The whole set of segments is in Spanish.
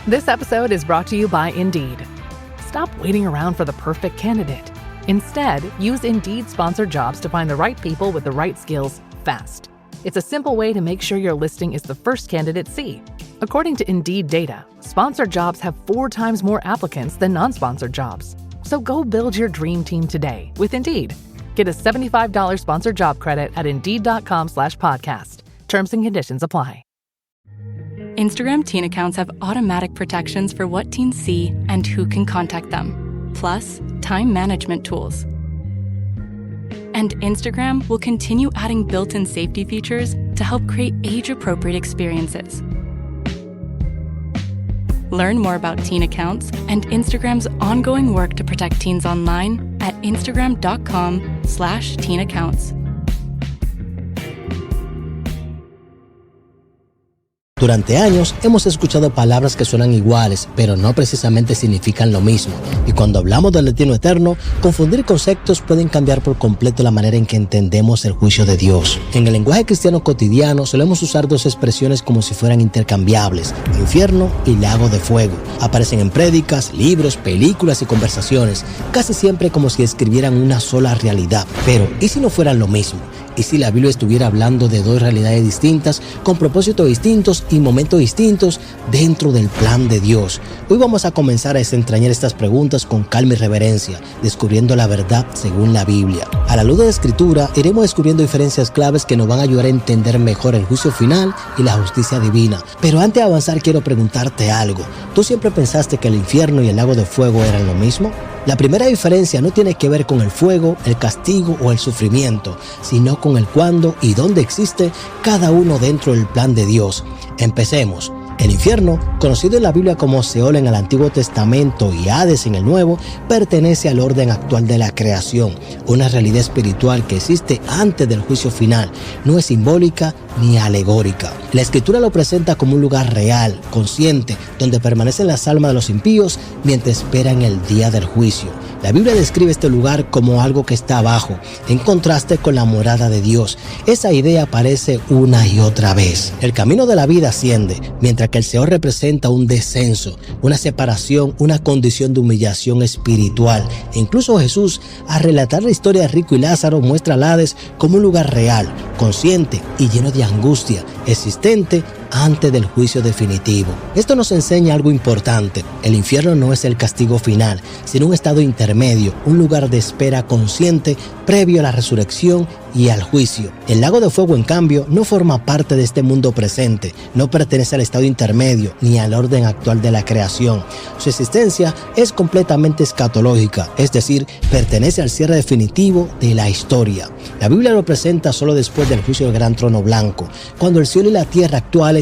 This episode is brought to you by Indeed. Stop waiting around for the perfect candidate. Instead, use Indeed sponsored jobs to find the right people with the right skills fast. It's a simple way to make sure your listing is the first candidates see. According to Indeed data, sponsored jobs have 4 times more applicants than non-sponsored jobs. So go build your dream team today with Indeed. Get a $75 sponsored job credit at Indeed.com/podcast. Terms and conditions apply. Instagram teen accounts have automatic protections for what teens see and who can contact them, plus time management tools. And Instagram will continue adding built-in safety features to help create age-appropriate experiences. Learn more about teen accounts and Instagram's ongoing work to protect teens online at instagram.com/teen accounts. Durante años hemos escuchado palabras que suenan iguales, pero no precisamente significan lo mismo. Y cuando hablamos del destino eterno, confundir conceptos pueden cambiar por completo la manera en que entendemos el juicio de Dios. En el lenguaje cristiano cotidiano solemos usar 2 expresiones como si fueran intercambiables: infierno y lago de fuego. Aparecen en prédicas, libros, películas y conversaciones, casi siempre como si describieran una sola realidad. Pero, ¿y si no fueran lo mismo? ¿Y si la Biblia estuviera hablando de 2 realidades distintas, con propósitos distintos y momentos distintos dentro del plan de Dios? Hoy vamos a comenzar a desentrañar estas preguntas con calma y reverencia, descubriendo la verdad según la Biblia. A la luz de la Escritura, iremos descubriendo diferencias claves que nos van a ayudar a entender mejor el juicio final y la justicia divina. Pero antes de avanzar, quiero preguntarte algo. ¿Tú siempre pensaste que el infierno y el lago de fuego eran lo mismo? La primera diferencia no tiene que ver con el fuego, el castigo o el sufrimiento, sino con el cuándo y dónde existe cada uno dentro del plan de Dios. Empecemos. El infierno, conocido en la Biblia como Seol en el Antiguo Testamento y Hades en el Nuevo, pertenece al orden actual de la creación, una realidad espiritual que existe antes del juicio final, no es simbólica ni alegórica. La Escritura lo presenta como un lugar real, consciente, donde permanecen las almas de los impíos mientras esperan el día del juicio. La Biblia describe este lugar como algo que está abajo, en contraste con la morada de Dios. Esa idea aparece una y otra vez. El camino de la vida asciende, mientras que el Seol representa un descenso, una separación, una condición de humillación espiritual. E incluso Jesús, al relatar la historia de Rico y Lázaro, muestra al Hades como un lugar real, consciente y lleno de angustia, existente antes del juicio definitivo. Esto nos enseña algo importante. El infierno no es el castigo final, sino un estado intermedio, un lugar de espera consciente previo a la resurrección y al juicio. El lago de fuego, en cambio, no forma parte de este mundo presente, no pertenece al estado intermedio ni al orden actual de la creación. Su existencia es completamente escatológica, es decir, pertenece al cierre definitivo de la historia. La Biblia lo presenta solo después del juicio del gran trono blanco, cuando el cielo y la tierra actuales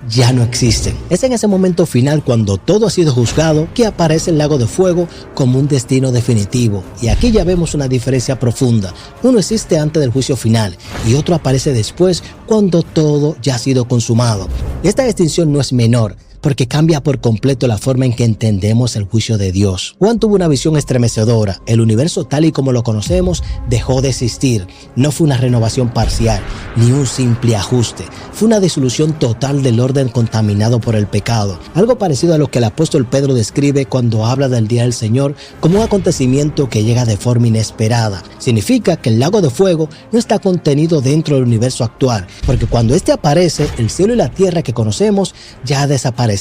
ya no existen. Es en ese momento final, cuando todo ha sido juzgado, que aparece el lago de fuego como un destino definitivo. Y aquí ya vemos una diferencia profunda. Uno existe antes del juicio final y otro aparece después, cuando todo ya ha sido consumado. Esta distinción no es menor, porque cambia por completo la forma en que entendemos el juicio de Dios. Juan tuvo una visión estremecedora. El universo tal y como lo conocemos dejó de existir. No fue una renovación parcial, ni un simple ajuste. Fue una disolución total del orden contaminado por el pecado. Algo parecido a lo que el apóstol Pedro describe cuando habla del día del Señor como un acontecimiento que llega de forma inesperada. Significa que el lago de fuego no está contenido dentro del universo actual, porque cuando este aparece, el cielo y la tierra que conocemos ya ha desaparecido.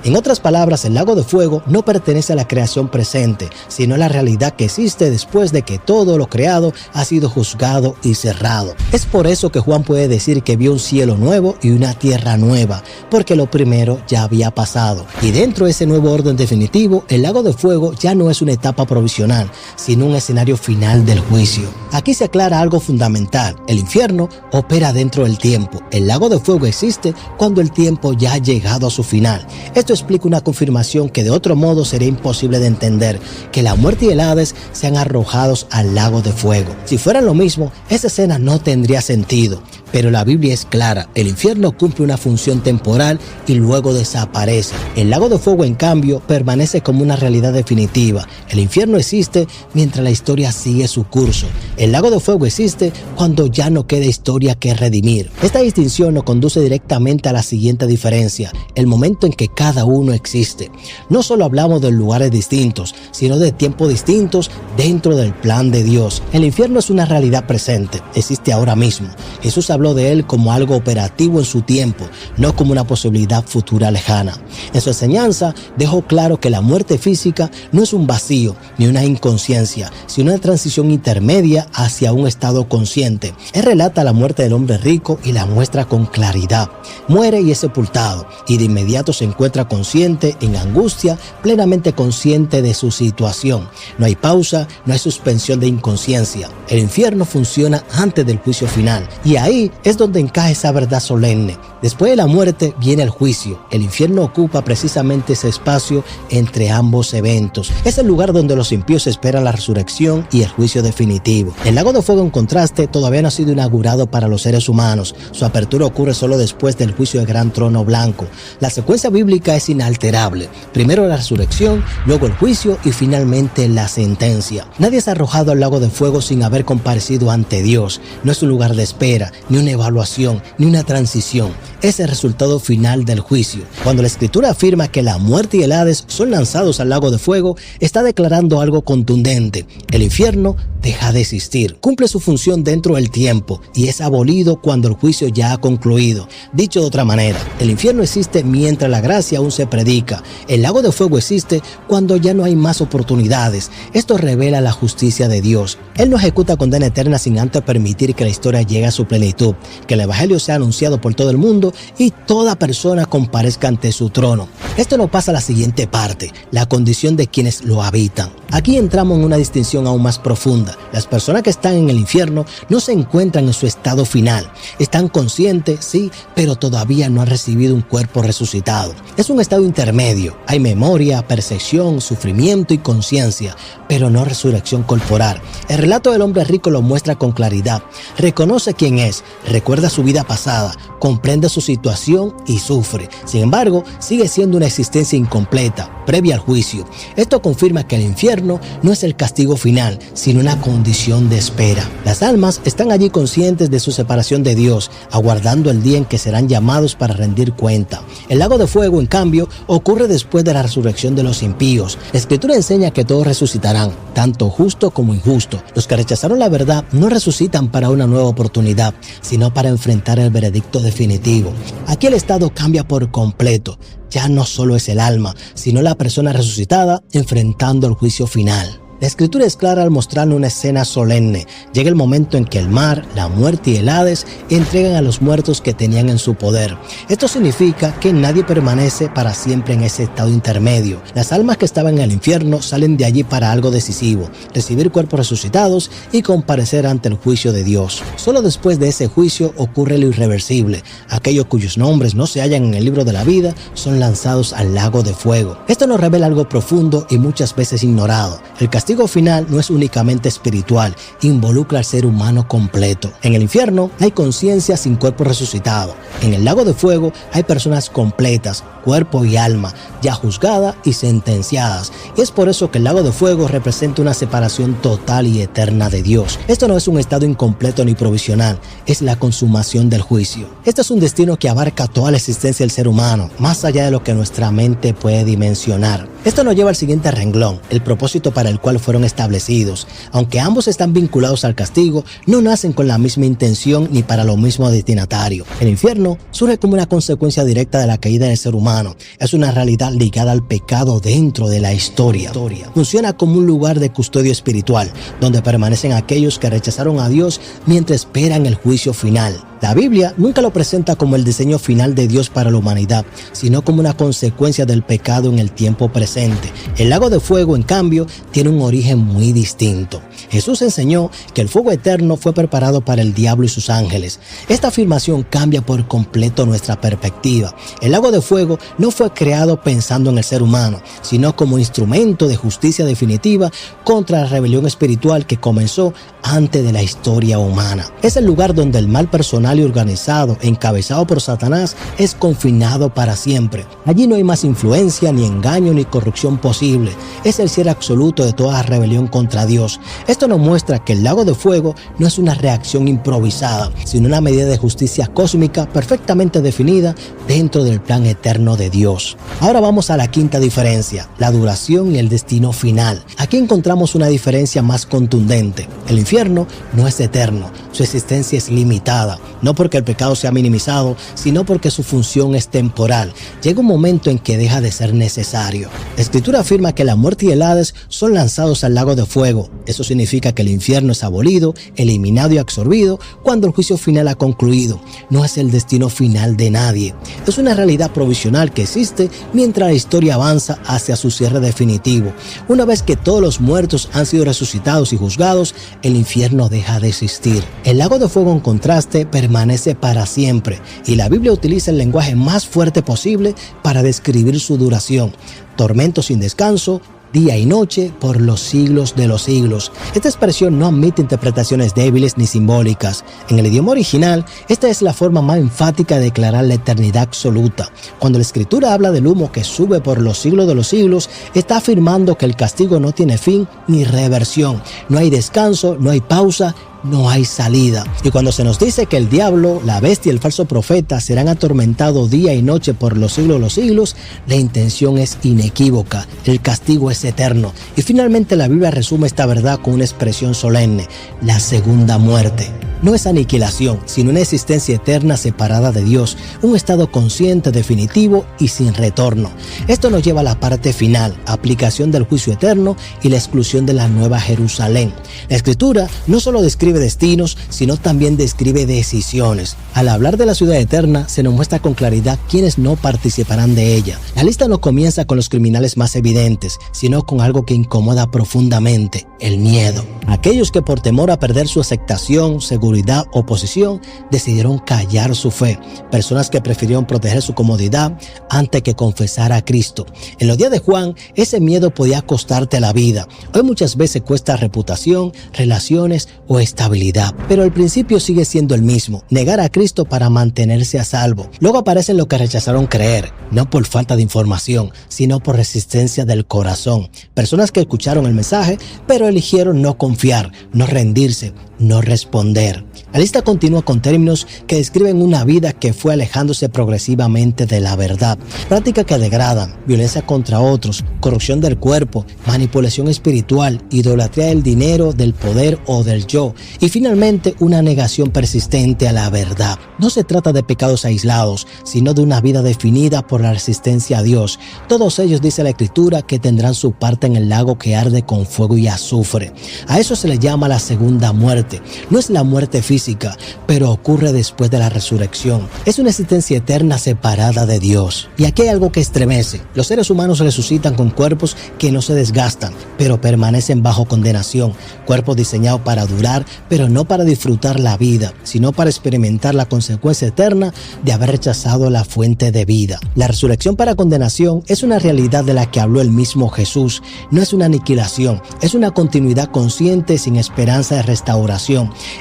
En otras palabras, el lago de fuego no pertenece a la creación presente, sino a la realidad que existe después de que todo lo creado ha sido juzgado y cerrado. Es por eso que Juan puede decir que vio un cielo nuevo y una tierra nueva, porque lo primero ya había pasado. Y dentro de ese nuevo orden definitivo, el lago de fuego ya no es una etapa provisional, sino un escenario final del juicio. Aquí se aclara algo fundamental. El infierno opera dentro del tiempo. El lago de fuego existe cuando el tiempo ya ha llegado a su final. Esto explica una confirmación que de otro modo sería imposible de entender, que la muerte y el Hades sean arrojados al lago de fuego. Si fuera lo mismo, esa escena no tendría sentido. Pero la Biblia es clara, el infierno cumple una función temporal y luego desaparece. El lago de fuego, en cambio, permanece como una realidad definitiva. El infierno existe mientras la historia sigue su curso. El lago de fuego existe cuando ya no queda historia que redimir. Esta distinción nos conduce directamente a la siguiente diferencia: el momento en que cada uno existe. No solo hablamos de lugares distintos, sino de tiempos distintos dentro del plan de Dios. El infierno es una realidad presente, existe ahora mismo. Jesús habló de él como algo operativo en su tiempo, no como una posibilidad futura lejana. En su enseñanza dejó claro que la muerte física no es un vacío ni una inconsciencia, sino una transición intermedia hacia un estado consciente. Él relata la muerte del hombre rico y la muestra con claridad. Muere y es sepultado, y de inmediato se encuentra consciente, en angustia, plenamente consciente de su situación. No hay pausa, no hay suspensión de inconsciencia. El infierno funciona antes del juicio final, y ahí es donde encaja esa verdad solemne. Después de la muerte viene el juicio. El infierno ocupa precisamente ese espacio entre ambos eventos. Es el lugar donde los impíos esperan la resurrección y el juicio definitivo. El lago de fuego, en contraste, todavía no ha sido inaugurado para los seres humanos. Su apertura ocurre solo después del juicio del gran trono blanco. La secuencia bíblica es inalterable. Primero la resurrección, luego el juicio y finalmente la sentencia. Nadie es arrojado al lago de fuego sin haber comparecido ante Dios. No es un lugar de espera, ni una evaluación, ni una transición. Es el resultado final del juicio. Cuando la Escritura afirma que la muerte y el Hades son lanzados al lago de fuego, está declarando algo contundente. El infierno deja de existir, cumple su función dentro del tiempo y es abolido cuando el juicio ya ha concluido. Dicho de otra manera, el infierno existe mientras la gracia aún se predica. El lago de fuego existe cuando ya no hay más oportunidades. Esto revela la justicia de Dios. Él no ejecuta condena eterna sin antes permitir que la historia llegue a su plenitud, que el evangelio sea anunciado por todo el mundo y toda persona comparezca ante su trono. Esto nos pasa a la siguiente parte: la condición de quienes lo habitan. Aquí entramos en una distinción aún más profunda. Las personas que están en el infierno no se encuentran en su estado final. Están conscientes, sí, pero todavía no han recibido un cuerpo resucitado. Es un estado intermedio. Hay memoria, percepción, sufrimiento y conciencia, pero no resurrección corporal. El relato del hombre rico lo muestra con claridad. Reconoce quién es, recuerda su vida pasada, comprende su situación y sufre. Sin embargo, sigue siendo una existencia incompleta, previa al juicio. Esto confirma que el infierno no es el castigo final, sino una condición de espera. Las almas están allí conscientes de su separación de Dios, aguardando el día en que serán llamados para rendir cuenta. El lago de fuego, en cambio, ocurre después de la resurrección de los impíos. La Escritura enseña que todos resucitarán, tanto justo como injusto. Los que rechazaron la verdad no resucitan para una nueva oportunidad, sino para enfrentar el veredicto definitivo. Aquí el estado cambia por completo. Ya no solo es el alma, sino la persona resucitada enfrentando el juicio final. La Escritura es clara al mostrarnos una escena solemne. Llega el momento en que el mar, la muerte y el Hades entregan a los muertos que tenían en su poder. Esto significa que nadie permanece para siempre en ese estado intermedio. Las almas que estaban en el infierno salen de allí para algo decisivo: recibir cuerpos resucitados y comparecer ante el juicio de Dios. Solo después de ese juicio ocurre lo irreversible. Aquellos cuyos nombres no se hallan en el libro de la vida son lanzados al lago de fuego. Esto nos revela algo profundo y muchas veces ignorado. El castigo final no es únicamente espiritual, involucra al ser humano completo. En el infierno hay conciencia sin cuerpo resucitado. En el lago de fuego hay personas completas, cuerpo y alma, ya juzgadas y sentenciadas. Y es por eso que el lago de fuego representa una separación total y eterna de Dios. Esto no es un estado incompleto ni provisional, es la consumación del juicio. Este es un destino que abarca toda la existencia del ser humano, más allá de lo que nuestra mente puede dimensionar. Esto nos lleva al siguiente renglón: el propósito para el cual fueron establecidos. Aunque ambos están vinculados al castigo, no nacen con la misma intención ni para lo mismo destinatario. El infierno surge como una consecuencia directa de la caída del ser humano. Es una realidad ligada al pecado dentro de la historia. Funciona como un lugar de custodio espiritual, donde permanecen aquellos que rechazaron a Dios mientras esperan el juicio final. La Biblia nunca lo presenta como el diseño final de Dios para la humanidad, sino como una consecuencia del pecado en el tiempo presente. El lago de fuego, en cambio, tiene un origen muy distinto. Jesús enseñó que el fuego eterno fue preparado para el diablo y sus ángeles. Esta afirmación cambia por completo nuestra perspectiva. El lago de fuego no fue creado pensando en el ser humano, sino como instrumento de justicia definitiva contra la rebelión espiritual que comenzó antes de la historia humana. Es el lugar donde el mal personal y organizado, encabezado por Satanás, es confinado para siempre. Allí no hay más influencia, ni engaño, ni corrupción posible. Es el cierre absoluto de toda rebelión contra Dios. Esto nos muestra que el lago de fuego no es una reacción improvisada, sino una medida de justicia cósmica perfectamente definida dentro del plan eterno de Dios. Ahora vamos a la quinta diferencia, la duración y el destino final. Aquí encontramos una diferencia más contundente. El infierno no es eterno, su existencia es limitada, no porque el pecado sea minimizado, sino porque su función es temporal. Llega un momento en que deja de ser necesario. La Escritura afirma que la muerte y el Hades son lanzados al lago de fuego. Eso significa que el infierno es abolido, eliminado y absorbido cuando el juicio final ha concluido. No es el destino final de nadie. Es una realidad provisional que existe mientras la historia avanza hacia su cierre definitivo. Una vez que todos los muertos han sido resucitados y juzgados, el infierno deja de existir. El lago de fuego, en contraste, permanece para siempre, y la Biblia utiliza el lenguaje más fuerte posible para describir su duración: tormento sin descanso, día y noche por los siglos de los siglos. Esta expresión no admite interpretaciones débiles ni simbólicas. En el idioma original, esta es la forma más enfática de declarar la eternidad absoluta. Cuando la Escritura habla del humo que sube por los siglos de los siglos, está afirmando que el castigo no tiene fin ni reversión. No hay descanso, no hay pausa, no hay salida. Y cuando se nos dice que el diablo, la bestia y el falso profeta serán atormentados día y noche por los siglos de los siglos, la intención es inequívoca. El castigo es eterno. Y finalmente la Biblia resume esta verdad con una expresión solemne: la segunda muerte. No es aniquilación, sino una existencia eterna separada de Dios, un estado consciente, definitivo y sin retorno. Esto nos lleva a la parte final, aplicación del juicio eterno y la exclusión de la Nueva Jerusalén. La Escritura no solo describe destinos, sino también describe decisiones. Al hablar de la ciudad eterna, se nos muestra con claridad quiénes no participarán de ella. La lista no comienza con los criminales más evidentes, sino con algo que incomoda profundamente: el miedo. Aquellos que por temor a perder su aceptación, seguridad o posición, decidieron callar su fe. Personas que prefirieron proteger su comodidad antes que confesar a Cristo. En los días de Juan, ese miedo podía costarte la vida. Hoy muchas veces cuesta reputación, relaciones o estabilidad. Pero el principio sigue siendo el mismo: negar a Cristo para mantenerse a salvo. Luego aparecen los que rechazaron creer, no por falta de información, sino por resistencia del corazón. Personas que escucharon el mensaje, pero eligieron no confiar, no rendirse, no responder. La lista continúa con términos que describen una vida que fue alejándose progresivamente de la verdad. Prácticas que degradan, violencia contra otros, corrupción del cuerpo, manipulación espiritual, idolatría del dinero, del poder o del yo. Y finalmente, una negación persistente a la verdad. No se trata de pecados aislados, sino de una vida definida por la resistencia a Dios. Todos ellos, dice la Escritura, que tendrán su parte en el lago que arde con fuego y azufre. A eso se le llama la segunda muerte. No es la muerte física, pero ocurre después de la resurrección. Es una existencia eterna separada de Dios. Y aquí hay algo que estremece. Los seres humanos resucitan con cuerpos que no se desgastan, pero permanecen bajo condenación. Cuerpos diseñados para durar, pero no para disfrutar la vida, sino para experimentar la consecuencia eterna de haber rechazado la fuente de vida. La resurrección para condenación es una realidad de la que habló el mismo Jesús. No es una aniquilación, es una continuidad consciente sin esperanza de restauración.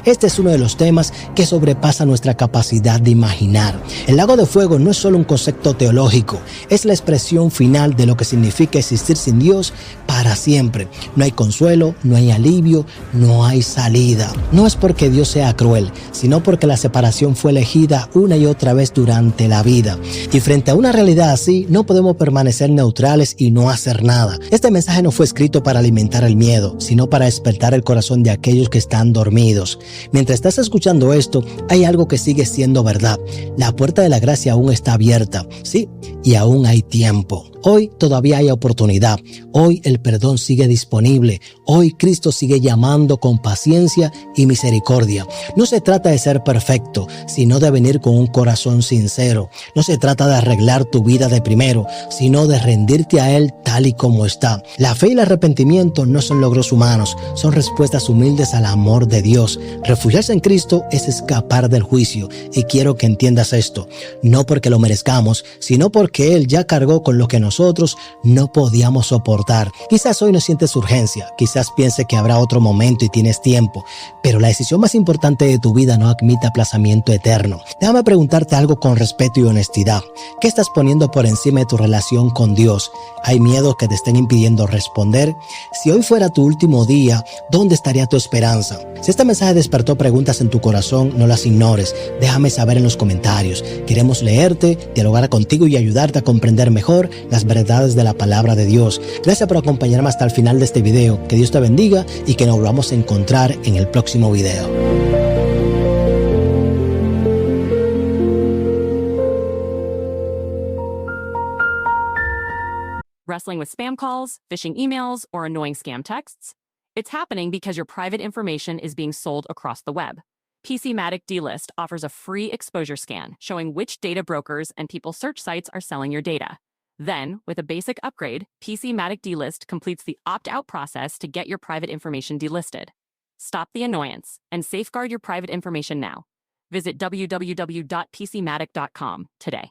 Este es uno de los temas que sobrepasa nuestra capacidad de imaginar. El lago de fuego no es solo un concepto teológico, es la expresión final de lo que significa existir sin Dios para siempre. No hay consuelo, no hay alivio, no hay salida. No es porque Dios sea cruel, sino porque la separación fue elegida una y otra vez durante la vida. Y frente a una realidad así, no podemos permanecer neutrales y no hacer nada. Este mensaje no fue escrito para alimentar el miedo, sino para despertar el corazón de aquellos que están dormidos. Mientras estás escuchando esto, hay algo que sigue siendo verdad. La puerta de la gracia aún está abierta, sí, y aún hay tiempo. Hoy todavía hay oportunidad. Hoy el perdón sigue disponible. Hoy Cristo sigue llamando con paciencia y misericordia. No se trata de ser perfecto, sino de venir con un corazón sincero. No se trata de arreglar tu vida de primero, sino de rendirte a Él tal y como está. La fe y el arrepentimiento no son logros humanos, son respuestas humildes al amor de Dios. Refugiarse en Cristo es escapar del juicio, y quiero que entiendas esto, no porque lo merezcamos, sino porque Él ya cargó con lo que nosotros no podíamos soportar. Quizás hoy no sientes urgencia, quizás piense que habrá otro momento y tienes tiempo, pero la decisión más importante de tu vida no admite aplazamiento eterno. Déjame preguntarte algo con respeto y honestidad. ¿Qué estás poniendo por encima de tu relación con Dios? ¿Hay miedos que te estén impidiendo responder? Si hoy fuera tu último día, ¿dónde estaría tu esperanza? Si este mensaje despertó preguntas en tu corazón, no las ignores. Déjame saber en los comentarios. Queremos leerte, dialogar contigo y ayudarte a comprender mejor las verdades de la palabra de Dios. Gracias por acompañarme hasta el final de este video. Que Dios te bendiga y que nos volvamos a encontrar en el próximo video. Wrestling with spam calls, phishing emails, or annoying scam texts? It's happening because your private information is being sold across the web. PCmatic Delist offers a free exposure scan showing which data brokers and people search sites are selling your data. Then, with a basic upgrade, PCmatic Delist completes the opt-out process to get your private information delisted. Stop the annoyance and safeguard your private information now. Visit www.pcmatic.com today.